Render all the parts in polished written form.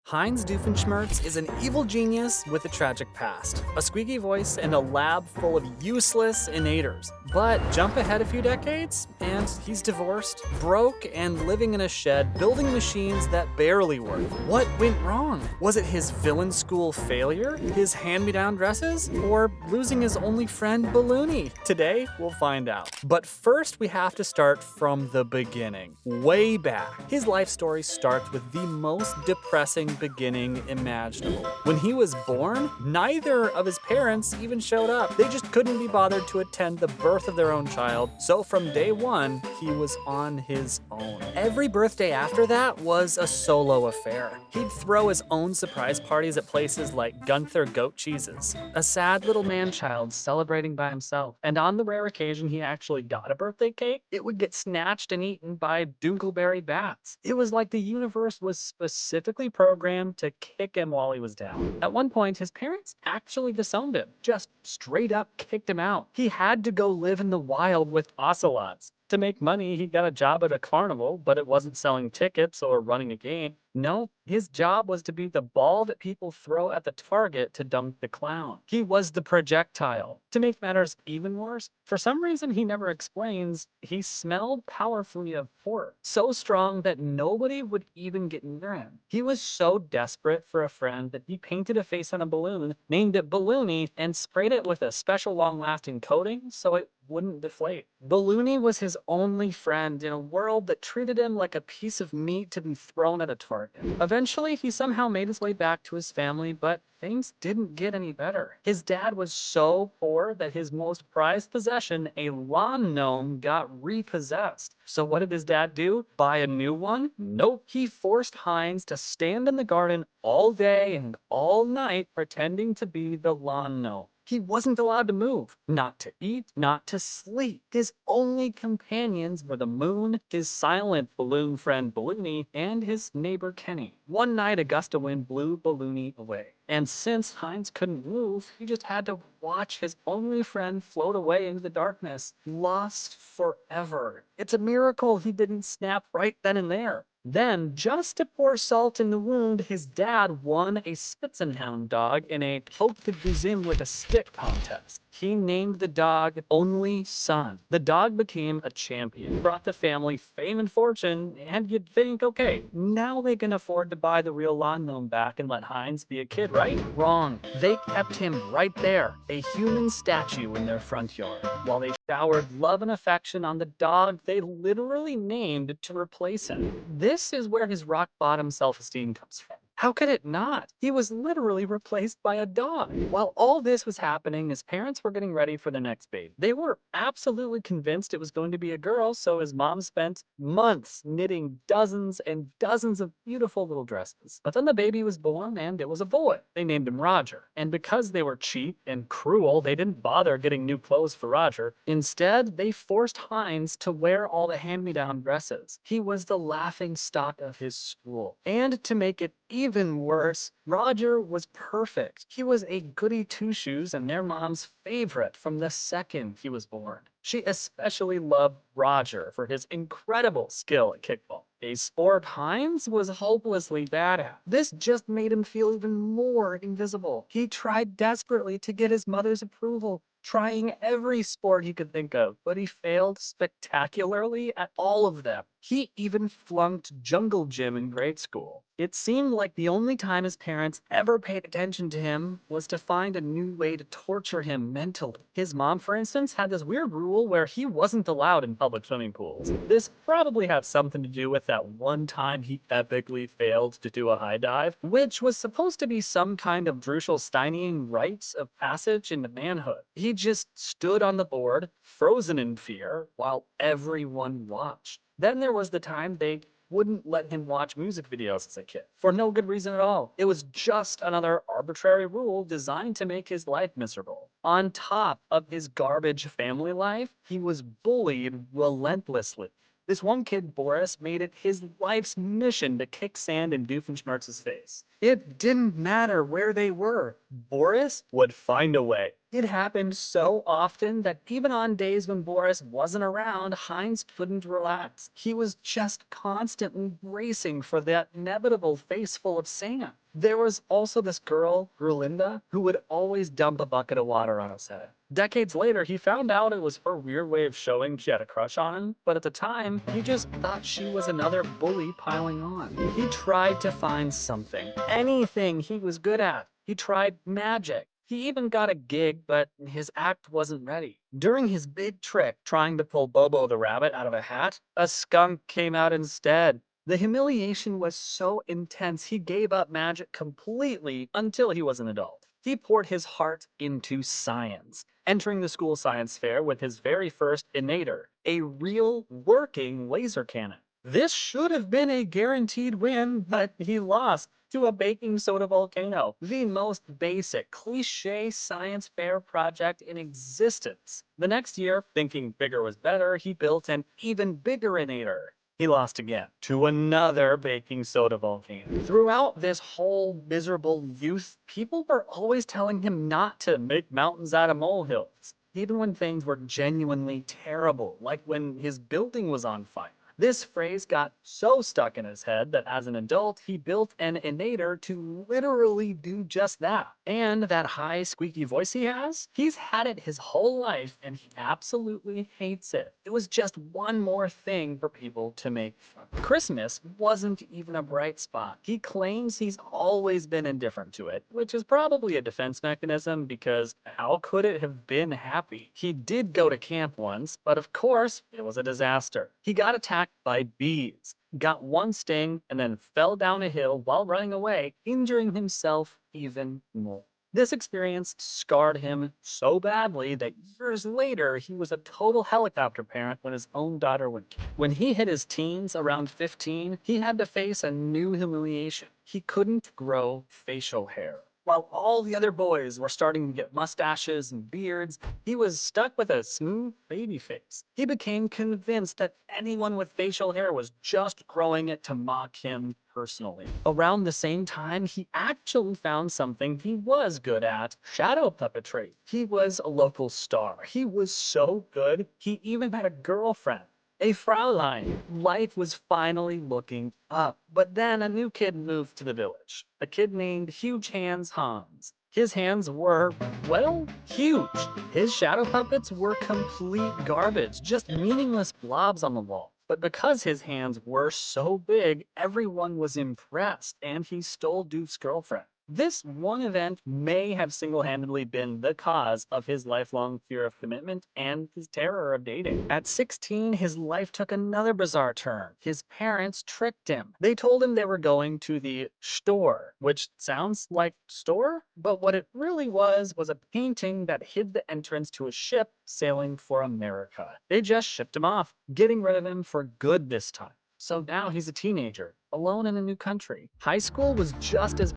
Heinz Doofenshmirtz is an evil genius with a tragic past, a squeaky voice, and a lab full of useless inators. But jump ahead a few decades, and he's divorced, broke, and living in a shed building machines that barely work. What went wrong? Was it his villain school failure, his hand-me-down dresses, or losing his only friend Balloony? Today, we'll find out. But first, we have to start from the beginning, way back. His life story starts with the most depressing beginning imaginable. When he was born, neither of his parents even showed up. They just couldn't be bothered to attend the birth of their own child, so from day one, he was on his own. Every birthday after that was a solo affair. He'd throw his own surprise parties at places like Gunther Goat Cheese's, a sad little man-child celebrating by himself. And on the rare occasion he actually got a birthday cake, it would get snatched and eaten by dingleberry bats. It was like the universe was specifically programmed to kick him while he was down. At one point, his parents actually disowned him, just straight up kicked him out. He had to go live in the wild with ocelots. To make money, he got a job at a carnival, but it wasn't selling tickets or running a game. No, his job was to be the ball that people throw at the target to dunk the clown. He was the projectile. To make matters even worse, for some reason he never explains, he smelled powerfully of pork, so strong that nobody would even get near him. He was so desperate for a friend that he painted a face on a balloon, named it Balloony, and sprayed it with a special long-lasting coating so it wouldn't deflate. Balloony was his only friend in a world that treated him like a piece of meat to be thrown at a target. Eventually, he somehow made his way back to his family, but things didn't get any better. His dad was so poor that his most prized possession, a lawn gnome, got repossessed. So what did his dad do? Buy a new one? Nope. He forced Heinz to stand in the garden all day and all night pretending to be the lawn gnome. He wasn't allowed to move, not to eat, not to sleep. His only companions were the moon, his silent balloon friend Balloony, and his neighbor Kenny. One night, a gust of wind blew Balloony away. And since Heinz couldn't move, he just had to watch his only friend float away into the darkness, lost forever. It's a miracle he didn't snap right then and there. Then, just to pour salt in the wound, his dad won a Spitzenhound dog in a poke the museum with a stick contest. He named the dog Only Son. The dog became a champion, brought the family fame and fortune, and you'd think, okay, now they can afford to buy the real lawn gnome back and let Heinz be a kid, right? Wrong. They kept him right there, a human statue in their front yard, while they showered love and affection on the dog they literally named to replace him. This is where his rock-bottom self-esteem comes from. How could it not? He was literally replaced by a dog. While all this was happening, his parents were getting ready for the next baby. They were absolutely convinced it was going to be a girl, so his mom spent months knitting dozens and dozens of beautiful little dresses. But then the baby was born and it was a boy. They named him Roger. And because they were cheap and cruel, they didn't bother getting new clothes for Roger. Instead, they forced Heinz to wear all the hand-me-down dresses. He was the laughing stock of his school. And to make it even worse, Roger was perfect. He was a goody two-shoes and their mom's favorite from the second he was born. She especially loved Roger for his incredible skill at kickball, a sport Heinz was hopelessly bad at. This just made him feel even more invisible. He tried desperately to get his mother's approval, trying every sport he could think of, but he failed spectacularly at all of them. He even flunked jungle gym in grade school. It seemed like the only time his parents ever paid attention to him was to find a new way to torture him mentally. His mom, for instance, had this weird rule where he wasn't allowed in public swimming pools. This probably had something to do with that one time he epically failed to do a high dive, which was supposed to be some kind of Steinian rites of passage into manhood. He just stood on the board, frozen in fear, while everyone watched. Then there was the time they wouldn't let him watch music videos as a kid, for no good reason at all. It was just another arbitrary rule designed to make his life miserable. On top of his garbage family life, he was bullied relentlessly. This one kid, Boris, made it his life's mission to kick sand in Doofenshmirtz's face. It didn't matter where they were. Boris would find a way. It happened so often that even on days when Boris wasn't around, Heinz couldn't relax. He was just constantly bracing for that inevitable face full of sand. There was also this girl, Gerlinda, who would always dump a bucket of water on his head. Decades later, he found out it was her weird way of showing she had a crush on him, but at the time, he just thought she was another bully piling on. He tried to find something, anything he was good at. He tried magic. He even got a gig, but his act wasn't ready. During his big trick, trying to pull Bobo the rabbit out of a hat, a skunk came out instead. The humiliation was so intense he gave up magic completely until he was an adult. He poured his heart into science, entering the school science fair with his very first inator, a real working laser cannon. This should have been a guaranteed win, but he lost to a baking soda volcano, the most basic, cliche science fair project in existence. The next year, thinking bigger was better, he built an even bigger inator. He lost again to another baking soda volcano. Throughout this whole miserable youth, people were always telling him not to make mountains out of molehills, even when things were genuinely terrible, like when his building was on fire. This phrase got so stuck in his head that as an adult, he built an inator to literally do just that. And that high, squeaky voice he has, he's had it his whole life and he absolutely hates it. It was just one more thing for people to make fun of. Christmas wasn't even a bright spot. He claims he's always been indifferent to it, which is probably a defense mechanism because how could it have been happy? He did go to camp once, but of course, it was a disaster. He got attacked by bees, got one sting, and then fell down a hill while running away, injuring himself even more. This experience scarred him so badly that years later, he was a total helicopter parent when his own daughter went. When he hit his teens, around 15, he had to face a new humiliation. He couldn't grow facial hair. While all the other boys were starting to get mustaches and beards, he was stuck with a smooth baby face. He became convinced that anyone with facial hair was just growing it to mock him personally. Around the same time, he actually found something he was good at: shadow puppetry. He was a local star. He was so good, he even had a girlfriend, a Fraulein. Life was finally looking up. But then a new kid moved to the village. A kid named Huge Hands Hans. His hands were, well, huge. His shadow puppets were complete garbage, just meaningless blobs on the wall. But because his hands were so big, everyone was impressed, and he stole Doof's girlfriend. This one event may have single-handedly been the cause of his lifelong fear of commitment and his terror of dating. At 16, his life took another bizarre turn. His parents tricked him. They told him they were going to the store, which sounds like store, but what it really was a painting that hid the entrance to a ship sailing for America. They just shipped him off, getting rid of him for good this time. So now he's a teenager, alone in a new country. High school was just as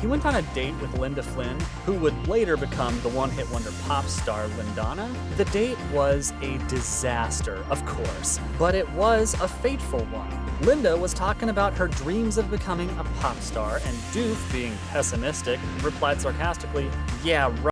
he went on a date with Linda Flynn, who would later become the one-hit wonder pop star Lindana. The date was a disaster, of course, but it was a fateful one. Linda was talking about her dreams of becoming a pop star, and Doof, being pessimistic, replied sarcastically, "Yeah, right."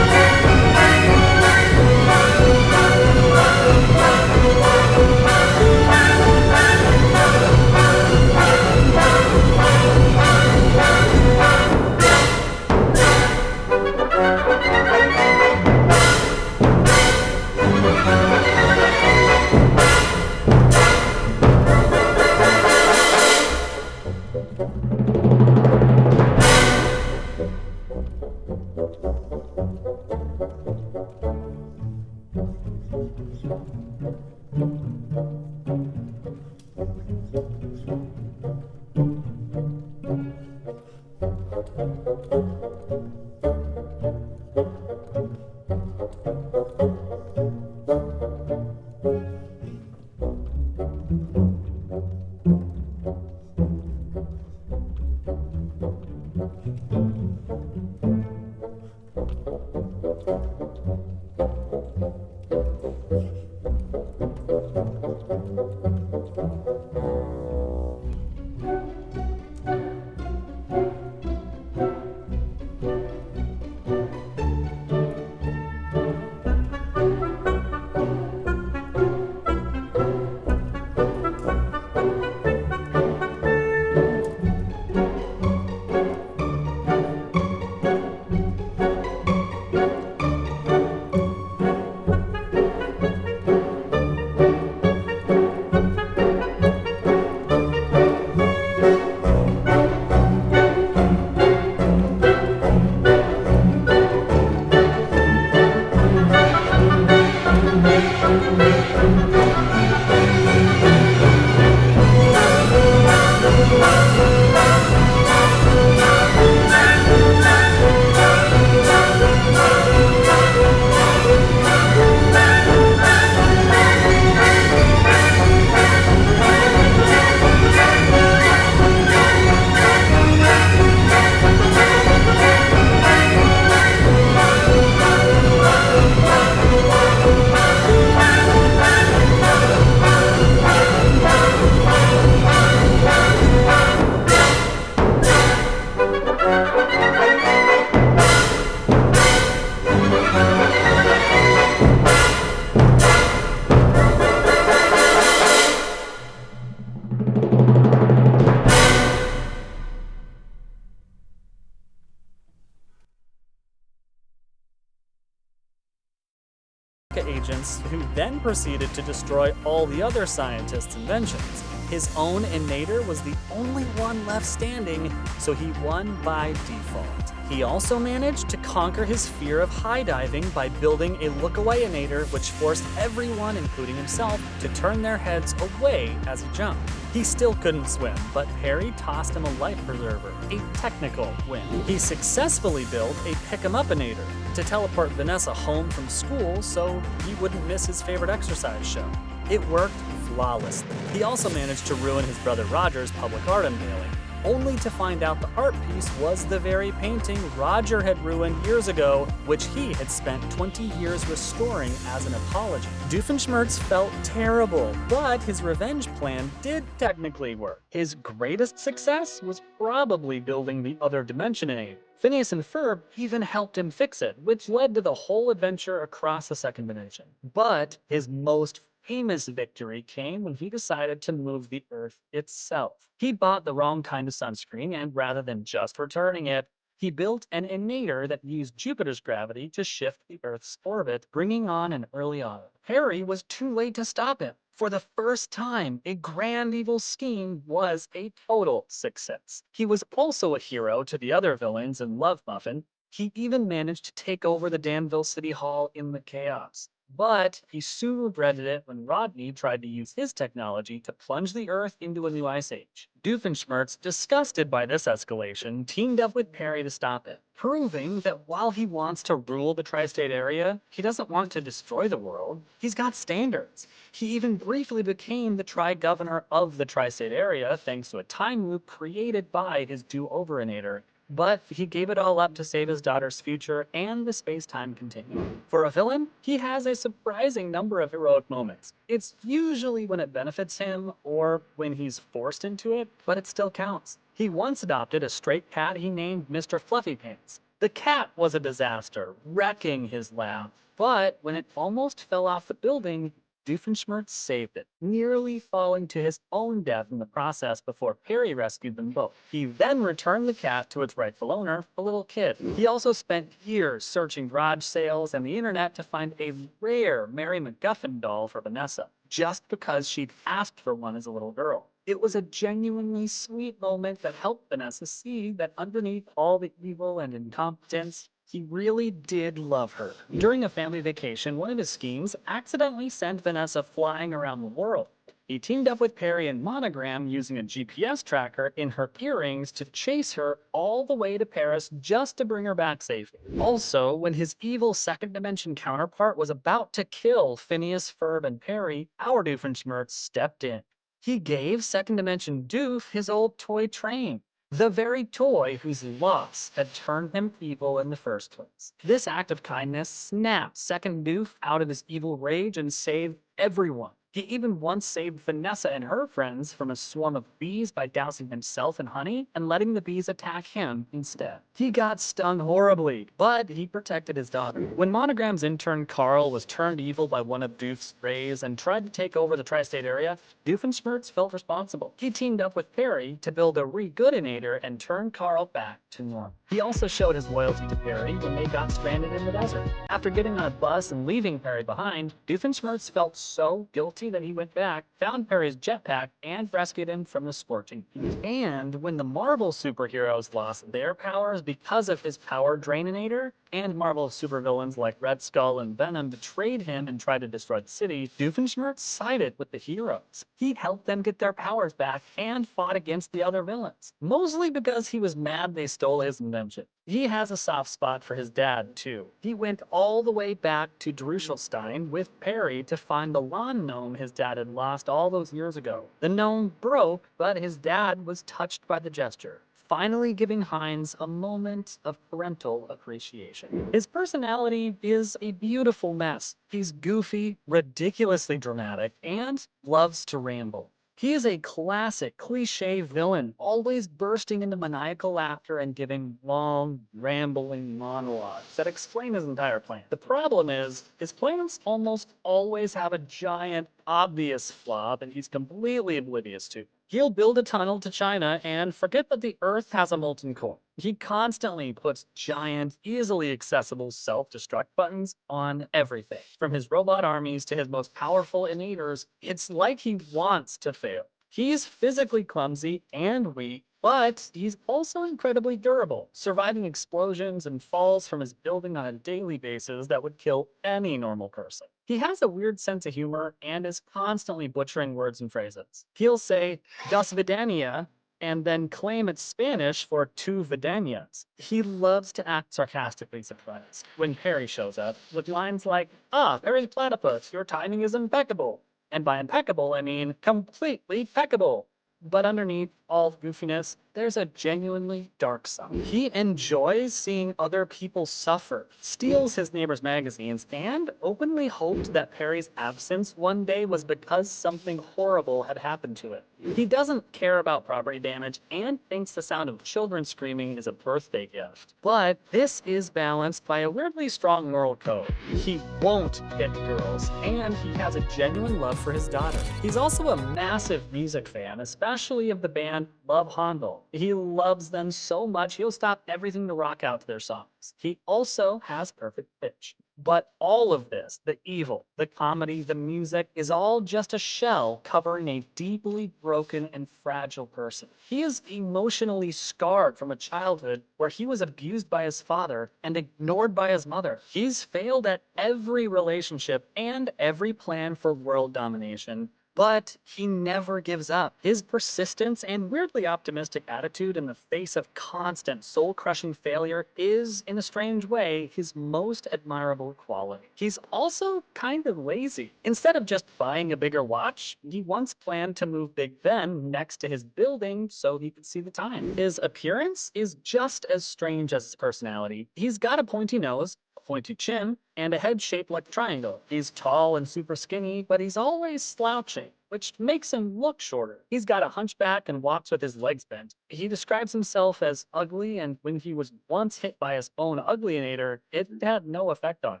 C.W.C.A agents who then proceeded to destroy all the other scientists' inventions. His own inator was the only one left standing, so he won by default. He also managed to conquer his fear of high diving by building a look-away inator which forced everyone, including himself, to turn their heads away as he jumped. He still couldn't swim, but Perry tossed him a life preserver, a technical win. He successfully built a pick-em-up inator to teleport Vanessa home from school so he wouldn't miss his favorite exercise show. It worked flawlessly. He also managed to ruin his brother Roger's public art unveiling, only to find out the art piece was the very painting Roger had ruined years ago, which he had spent 20 years restoring as an apology. Doofenshmirtz felt terrible, but his revenge plan did technically work. His greatest success was probably building the other dimensionator. Phineas and Ferb even helped him fix it, which led to the whole adventure across the second dimension. But his most famous victory came when he decided to move the Earth itself. He bought the wrong kind of sunscreen, and rather than just returning it, he built an inator that used Jupiter's gravity to shift the Earth's orbit, bringing on an early autumn. Harry was too late to stop him. For the first time, a grand evil scheme was a total success. He was also a hero to the other villains and loved Muffin. He even managed to take over the Danville City Hall in the chaos. But he soon regretted it when Rodney tried to use his technology to plunge the Earth into a new ice age. Doofenshmirtz, disgusted by this escalation, teamed up with Perry to stop it, proving that while he wants to rule the tri-state area, he doesn't want to destroy the world. He's got standards. He even briefly became the tri-governor of the tri-state area thanks to a time loop created by his do-overinator. But he gave it all up to save his daughter's future and the space-time continuum. For a villain, he has a surprising number of heroic moments. It's usually when it benefits him or when he's forced into it, but it still counts. He once adopted a stray cat he named Mr. Fluffy Pants. The cat was a disaster, wrecking his lab. But when it almost fell off the building, Doofenshmirtz saved it, nearly falling to his own death in the process before Perry rescued them both. He then returned the cat to its rightful owner, a little kid. He also spent years searching garage sales and the internet to find a rare Mary MacGuffin doll for Vanessa, just because she'd asked for one as a little girl. It was a genuinely sweet moment that helped Vanessa see that underneath all the evil and incompetence, he really did love her. During a family vacation, one of his schemes accidentally sent Vanessa flying around the world. He teamed up with Perry and Monogram using a GPS tracker in her earrings to chase her all the way to Paris just to bring her back safely. Also, when his evil second dimension counterpart was about to kill Phineas, Ferb, and Perry, our Doofenshmirtz stepped in. He gave second dimension Doof his old toy train, the very toy whose loss had turned him evil in the first place. This act of kindness snapped second Doof out of his evil rage and saved everyone. He even once saved Vanessa and her friends from a swarm of bees by dousing himself in honey and letting the bees attack him instead. He got stung horribly, but he protected his daughter. When Monogram's intern Carl was turned evil by one of Doof's rays and tried to take over the tri-state area, Doofenshmirtz felt responsible. He teamed up with Perry to build a re-goodinator and turn Carl back to normal. He also showed his loyalty to Perry when they got stranded in the desert. After getting on a bus and leaving Perry behind, Doofenshmirtz felt so guilty that he went back, found Perry's jetpack, and rescued him from the scorching heat. And when the Marvel superheroes lost their powers because of his power draininator, and Marvel supervillains like Red Skull and Venom betrayed him and tried to destroy the city, Doofenshmirtz sided with the heroes. He helped them get their powers back and fought against the other villains, mostly because he was mad they stole his invention. He has a soft spot for his dad, too. He went all the way back to Drushelstein with Perry to find the lawn gnome his dad had lost all those years ago. The gnome broke, but his dad was touched by the gesture, finally giving Heinz a moment of parental appreciation. His personality is a beautiful mess. He's goofy, ridiculously dramatic, and loves to ramble. He is a classic cliché villain, always bursting into maniacal laughter and giving long, rambling monologues that explain his entire plan. The problem is, his plans almost always have a giant, obvious flaw that he's completely oblivious to. He'll build a tunnel to China and forget that the Earth has a molten core. He constantly puts giant, easily accessible self-destruct buttons on everything. From his robot armies to his most powerful inators, it's like he wants to fail. He's physically clumsy and weak, but he's also incredibly durable, surviving explosions and falls from his building on a daily basis that would kill any normal person. He has a weird sense of humor and is constantly butchering words and phrases. He'll say, Das Vidania, and then claim it's Spanish for two vidanias. He loves to act sarcastically surprised when Perry shows up with lines like, "Ah, Perry the Platypus, your timing is impeccable." And by impeccable, I mean completely peccable. But underneath all goofiness, there's a genuinely dark side. He enjoys seeing other people suffer, steals his neighbor's magazines, and openly hoped that Perry's absence one day was because something horrible had happened to it. He doesn't care about property damage and thinks the sound of children screaming is a birthday gift. But this is balanced by a weirdly strong moral code. He won't hit girls, and he has a genuine love for his daughter. He's also a massive music fan, especially of the band Love Handel. He loves them so much he'll stop everything to rock out to their songs. He also has perfect pitch. But all of this, the evil, the comedy, the music, is all just a shell covering a deeply broken and fragile person. He is emotionally scarred from a childhood where he was abused by his father and ignored by his mother. He's failed at every relationship and every plan for world domination. But he never gives up. His persistence and weirdly optimistic attitude in the face of constant soul-crushing failure is, in a strange way, his most admirable quality. He's also kind of lazy. Instead of just buying a bigger watch, he once planned to move Big Ben next to his building so he could see the time. His appearance is just as strange as his personality. He's got a pointy nose, pointy chin, and a head shaped like a triangle. He's tall and super skinny, but he's always slouching, which makes him look shorter. He's got a hunchback and walks with his legs bent. He describes himself as ugly, and when he was once hit by his own uglyator, it had no effect on him.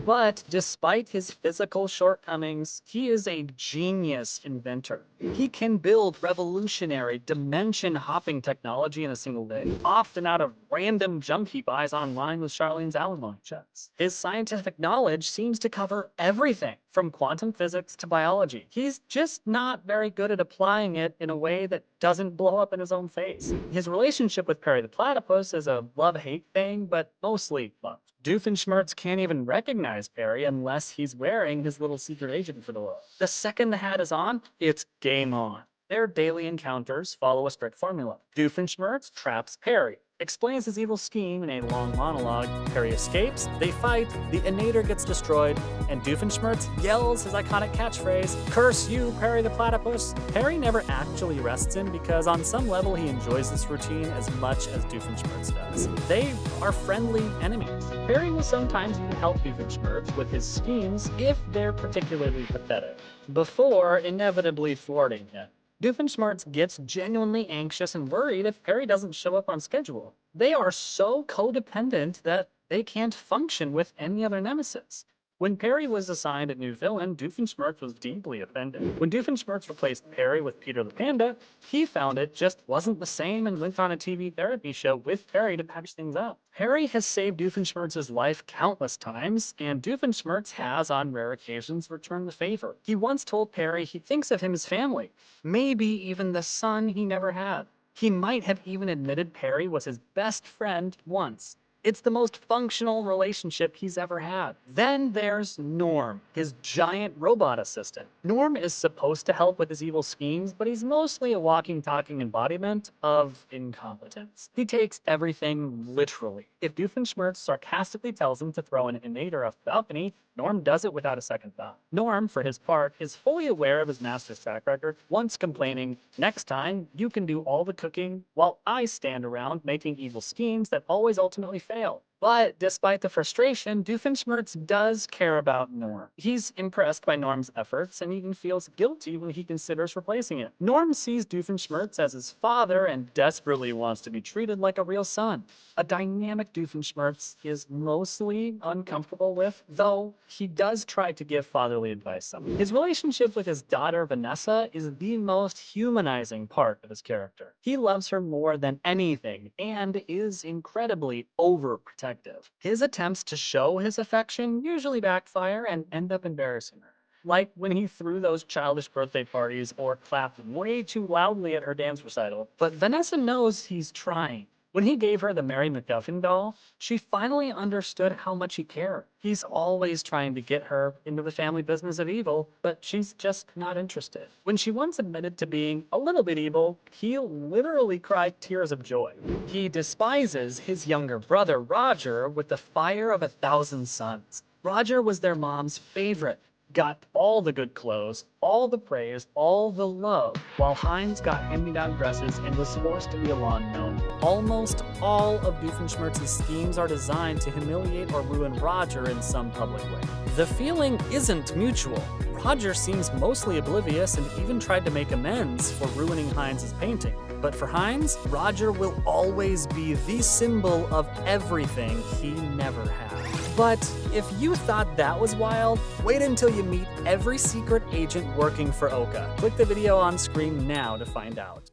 But despite his physical shortcomings, he is a genius inventor. He can build revolutionary dimension-hopping technology in a single day, often out of random jump he buys online with Charlene's alimony checks. His scientific knowledge seems to cover everything, from quantum physics to biology. He's just not very good at applying it in a way that doesn't blow up in his own face. His relationship with Perry the Platypus is a love-hate thing, but mostly love. Doofenshmirtz can't even recognize Perry unless he's wearing his little secret agent for the look. The second the hat is on, it's game on. Their daily encounters follow a strict formula. Doofenshmirtz traps Perry, explains his evil scheme in a long monologue. Perry escapes, they fight, the inator gets destroyed, and Doofenshmirtz yells his iconic catchphrase, "Curse you, Perry the Platypus!" Perry never actually arrests him because on some level he enjoys this routine as much as Doofenshmirtz does. They are friendly enemies. Perry will sometimes even help Doofenshmirtz with his schemes if they're particularly pathetic, before inevitably thwarting him. Doofenshmirtz gets genuinely anxious and worried if Perry doesn't show up on schedule. They are so codependent that they can't function with any other nemesis. When Perry was assigned a new villain, Doofenshmirtz was deeply offended. When Doofenshmirtz replaced Perry with Peter the Panda, he found it just wasn't the same and went on a TV therapy show with Perry to patch things up. Perry has saved Doofenshmirtz's life countless times, and Doofenshmirtz has, on rare occasions, returned the favor. He once told Perry he thinks of him as family, maybe even the son he never had. He might have even admitted Perry was his best friend once. It's the most functional relationship he's ever had. Then there's Norm, his giant robot assistant. Norm is supposed to help with his evil schemes, but he's mostly a walking, talking embodiment of incompetence. He takes everything literally. If Doofenshmirtz sarcastically tells him to throw an inator off the balcony, Norm does it without a second thought. Norm, for his part, is fully aware of his master's track record, once complaining, "Next time, you can do all the cooking while I stand around making evil schemes that always ultimately fail." But despite the frustration, Doofenshmirtz does care about Norm. He's impressed by Norm's efforts and even feels guilty when he considers replacing it. Norm sees Doofenshmirtz as his father and desperately wants to be treated like a real son. A dynamic Doofenshmirtz is mostly uncomfortable with, though he does try to give fatherly advice some. His relationship with his daughter Vanessa is the most humanizing part of his character. He loves her more than anything and is incredibly overprotective. His attempts to show his affection usually backfire and end up embarrassing her. Like when he threw those childish birthday parties or clapped way too loudly at her dance recital. But Vanessa knows he's trying. When he gave her the Mary McGuffin doll, she finally understood how much he cared. He's always trying to get her into the family business of evil, but she's just not interested. When she once admitted to being a little bit evil, he literally cried tears of joy. He despises his younger brother, Roger, with the fire of 1,000 suns. Roger was their mom's favorite. Got all the good clothes, all the praise, all the love, while Heinz got hand-me-down dresses and was forced to be a lawn gnome. Almost all of Doofenshmirtz's schemes are designed to humiliate or ruin Roger in some public way. The feeling isn't mutual. Roger seems mostly oblivious and even tried to make amends for ruining Heinz's painting. But for Heinz, Roger will always be the symbol of everything he never had. But if you thought that was wild, wait until you meet every secret agent working for Oka. Click the video on screen now to find out.